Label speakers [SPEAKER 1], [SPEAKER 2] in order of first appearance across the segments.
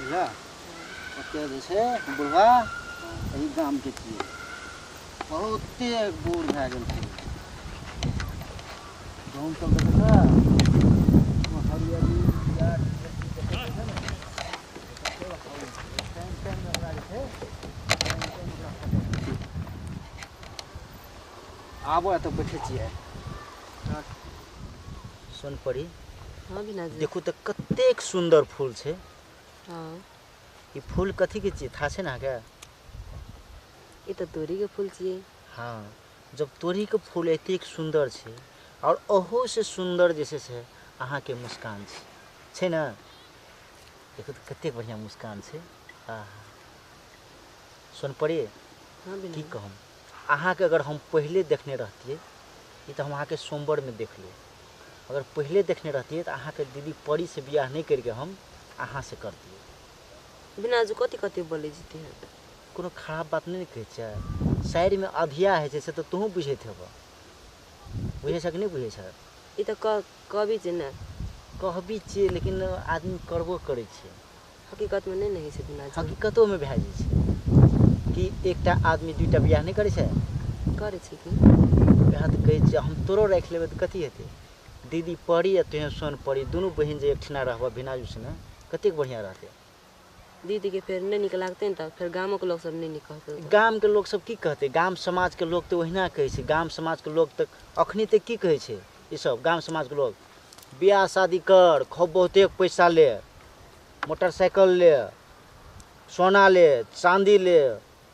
[SPEAKER 1] बुझला ओते जे छै बुढ़वा एही गाम के छियै बहुते बूढ़ भए गेल छै गाँव सब देखै छै हरियरी बिराट देखै छै ने टाइम टाइम में ओकरा जे छै टाइम टाइम ओकरा खटै आबो एतऽ बैठे छियै सुन पड़ी
[SPEAKER 2] हाँ बिना जी
[SPEAKER 1] देखू तऽ कतेक सुंदर फूल छै
[SPEAKER 2] हाँ
[SPEAKER 1] ई फूल कथी के छियै था छै ने अहाँके
[SPEAKER 2] ये तो तोरी के फूल छियै
[SPEAKER 1] हाँ जब तोरी के फूल एतेक सुंदर छै और ओहो से सुंदर जे छै अहाँके मुस्कान छै ने देखो तऽ कतेक बढ़िया मुस्कान छै सुन पड़ी
[SPEAKER 2] हाँ बिना
[SPEAKER 1] की कहूँ अहाँके अगर हम पहले देखने रहतियै ई तऽ हम अहाँके सोमवार में देख ली अगर पहले देखने रहतियै तऽ अहाँके दीदी परी से बियाह नहीं करके हम अहाँ से करतियै
[SPEAKER 2] बिना जो कथी कथी बोले जीते हैं
[SPEAKER 1] कोनो खराब बात नहीं कहै छै शायरी में अधिया है से तो तू बुझैत हेबऽ बुझे छ कि नहीं बुझे छ
[SPEAKER 2] ये तो कवि छै ना
[SPEAKER 1] कहबी छियै लेकिन आदमी करबो करै छै
[SPEAKER 2] हकीकत में नहीं नहीं छै बिना जी
[SPEAKER 1] हकीकतो में भए जाइ छै कि एकटा आदमी दूटा बियाह नहीं करै छै
[SPEAKER 2] करे छै कि
[SPEAKER 1] वएह तऽ कहै छियै हम तोरो राखि लेबै तऽ कथी हेतै दीदी पड़ी आ तुहें सोन पड़ी दुनू बहिन जे एकठिना रहबऽ बिना जुसने कतेक बढ़िया रहतै
[SPEAKER 2] दीदी के फिर नहीं निक लागते तो फिर गाँव के लोग सब नहीं निक कहते
[SPEAKER 1] गाम के लोग सब की कहते गाम समाज के लोग तो ओहिना कहै छै गाम समाज के लोग तक अखनी तक की कहै छै ई सब गाम समाज के लोग बियाह शादी कर खूब बहुते पैसा ले मोटरसाइकिल ले सोना ले चांदी ले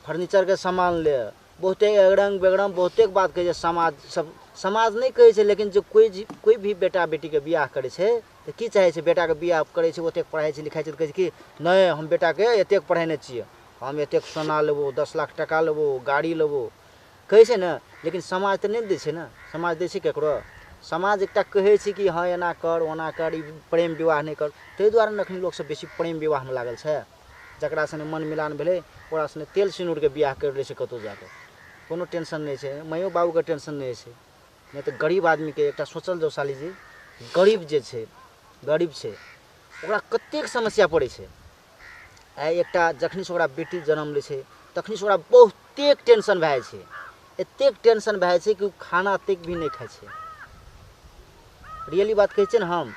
[SPEAKER 1] फर्नीचर के सामान ले बहुते रंग बेगरम बहुते बात कहै छै समाज सब समाज नहीं कहै छै लेकिन जो कोई भी बेटा बेटी के बियाह करे छै तो की चाहे छै बेटा के बियाह करे छै ओतेक पढ़ाई छै लिखाई छै तो कहै छै कि नहीं हम बेटा के एतेक पढ़ेने छियै हम एतेक सोना लेबो 10 लाख टका लेबो गाड़ी लेबो कहै छै ना लेकिन समाज तो नहीं दै छै ना समाज दै छै केकरो समाज एकटा कहै छै कि हाँ एना कर ओना कर प्रेम विवाह नहीं कर ताहि दुआरे ने अखनी लोग सब बेसी प्रेम विवाह में लागल छै जकरा सने मन मिलान भेलै ओकरा सने तेल सिनूर के बियाह कर लै छै कतौ जाके कोनो टेंशन नहीं छै मायो बाबू के टेंशन नहीं छै नहीं तो गरीब आदमी के एकटा सोचल जाओ साली जी गरीब जे छै गरीब छै ओकरा कतेक समस्या पड़ै छै आइ एकटा जखनी से ओकरा बेटी जन्म लै छै तखनी से ओकरा बहुतेक टेंशन भए जाइ छै एतेक टेंशन भए जाइ छै कि खाना तक भी नहीं खाइ छै रियली बात कहै छै ने हम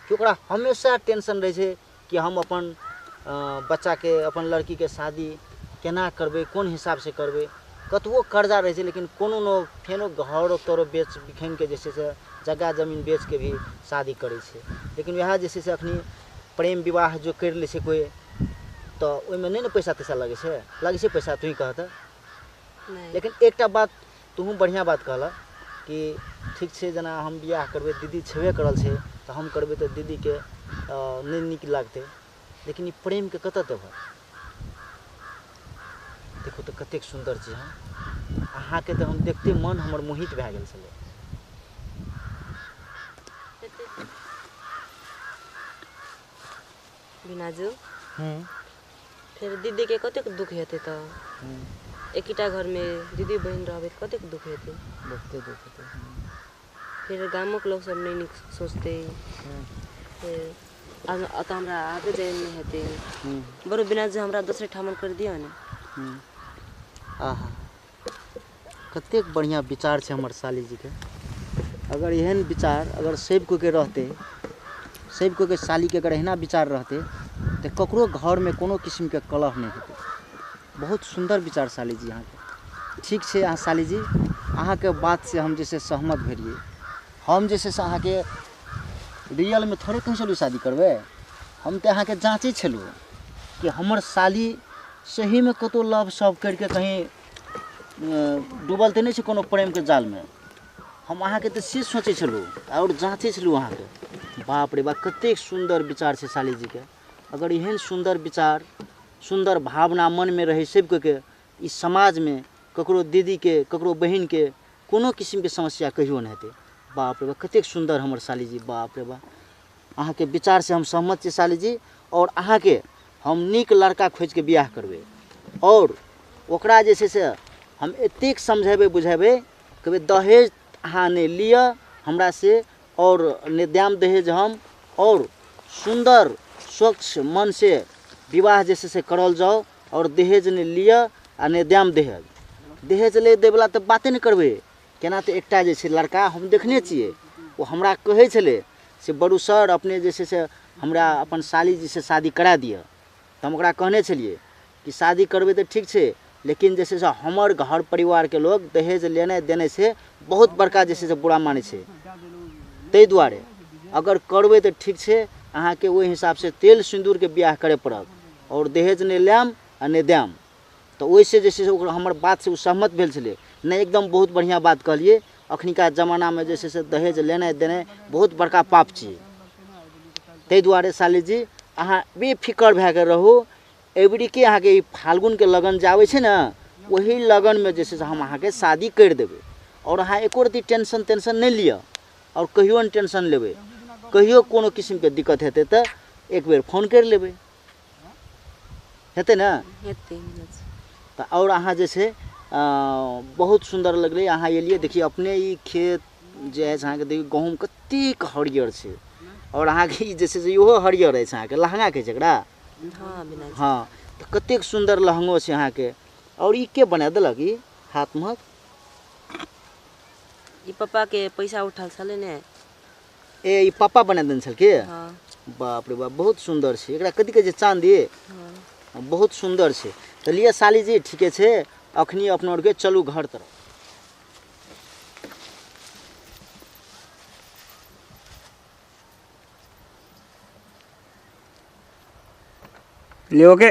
[SPEAKER 1] कि ओकरा हमेशा टेंशन रहै छै कि हम अपन बच्चा के अपन लड़की के शादी केना करबै कोन हिसाब से करबै कतबो कर्जा रहै छै लेकिन कोनो न फेनो घर तोरो बेच बिखन के जे छै से जगह जमीन बेच के भी शादी करै छै लेकिन वएह जे छै से अखनी प्रेम विवाह जो कर लै छै कोई तो ओहिमे नहीं न पैसा तैसा लगे छै पैसा तू ही कहत
[SPEAKER 2] नहीं
[SPEAKER 1] लेकिन एकटा बात तू बढ़िया बात कहला कि ठीक छै जना हम बियाह करबै दीदी छेबे करल छै तो हम करबै तो दीदी के नहीं नीक लागतै लेकिन ई प्रेम के कतऽ देबह देखो तो कतेक सुंदर छै अहाँ के तो हम देखते मन हमर मोहित भए गेल छलै
[SPEAKER 2] बिना जो फिर दीदी के कतेक दुख हेतै तो एकटा घर में दीदी बहन रहबे तो कतेक दुख हेतै
[SPEAKER 1] बहुते दुख हेतै
[SPEAKER 2] फिर गाँव के लोग सब नहीं निक सोचते फिर तो हमरा आगे जाए नहीं हेतै बरो बिना जो हमरा दूसरे ठामन कर दिया ने
[SPEAKER 1] आहा कतेक बढ़िया विचार छै हमर साली जी के अगर एहन विचार अगर सब कोई के रहते सब कोई के साली के अगर एहना विचार रहते तो ककरो घर में कोनो किस्म के कलह नहीं हेतै बहुत सुंदर विचार साली जी अहाँ के ठीक छै अहाँ साली जी अहाँ के बात से हम जैसे सहमत भेलिए हम जैसे से अहाँ के रियल में थोड़े कहीं चलू शादी करबै हम तो अहाँ के जाँचे छलू कि हमर साली सही में कतो लव सब करके कहीं डूबल तो नहीं छै कोनो प्रेम के जाल में हम अहाँ के तो से सोचे छलू और जाँचे छलू अहाँ के बाप रे बाप कतेक सुंदर विचार छै साली जी के अगर एहन सुंदर विचार सुंदर भावना मन में रहे सब के इस समाज में ककरो दीदी के ककरो बहन के कोनो किस्म के समस्या कहियो नहीं हेतै बाप रे बाप कतेक सुंदर हमर साली जी बाप रे बाप अहाँ के विचार से हम सहमत छी साली जी और अहाँ के हम नीक लड़का खोज के बियाह करबै और ओकरा जे छै से हम एतेक समझेबै बुझेबै कहबै दहेज अहाँ नहीं लिअ हमरा से और निदान दहेज हम और सुंदर स्वच्छ मन से विवाह जैसे से करल जाओ और दहेज ने लिअ आ ने दाम दहेज ले देवला तऽ बाते नहि करबै। केना तऽ एकटा जे छै लड़का हम देखने छियै, ओ हमरा कहै छलै से बड़ू सर अपने जे छै से हमरा अपन साली जी से शादी करा दिअ। तऽ हम ओकरा कहने छलिए कि शादी करबै तऽ ठीक छै, लेकिन जे छै से हमर घर परिवारके लोग दहेज लेने देने से बहुत बड़का जे छै से बुरा मानै छै। ताहि दुआरे अगर करबै तऽ ठीक छै, अहाँके ओहि हिसाबसँ तेल सिन्दूरके बियाह करय पड़त और दहेज नहि लेम आ नहि देम। तऽ ओहिसँ जे छै से ओकरा हमर बातसँ ओ सहमत भेल छलै। नहि एकदम बहुत बढ़िआँ बात कहलिए। अखनिका जमानामे जे छै से दहेज लेनाइ देनाइ बहुत बड़का पाप छियै। ताहि दुआरे साली जी अहाँ बेफिकर भए कऽ रहू। एबरीके अहाँके ई फाल्गुनके लगन जे आबै छै ने, ओही लगनमे जे छै से हम अहाँके शादी करि देबै। और अहाँ एको रत्ती टेंशन नहि लिअ और कहियो नहि टेंशन लेबै। कहियो कोनो किस्मके दिक्कत हेतै तऽ एक बेर फोन करि लेबै, हेतै ने?
[SPEAKER 2] हेतै।
[SPEAKER 1] तऽ और अहाँ जे छै बहुत सुंदर लगलै अहाँ एलिए। देखिए अपने ई खेत जे अछि अहाँके, देखिए गहूँम कतेक हरियर छै और अहाँके ई जे छै से इहो हरियर अछि। अहाँके लहंगा कहै छै एकरा? हाँ, तऽ कतेक सुंदर लहंगो छै अहाँके। और ई के बना देलक ई हाथमे?
[SPEAKER 2] ई पप्पा के पैसा उठल छलै ने।
[SPEAKER 1] ए ई पापा बना देने छलकै?
[SPEAKER 2] हाँ।
[SPEAKER 1] बाप रे बाप, बहुत सुंदर छै। एकरा कथी कहै छै? चाँदी?
[SPEAKER 2] हाँ।
[SPEAKER 1] बहुत सुंदर छै। तऽ लिए साली जी ठीके छै, अखनी अपना आरके चलू घर तरफ।
[SPEAKER 3] ले ओके।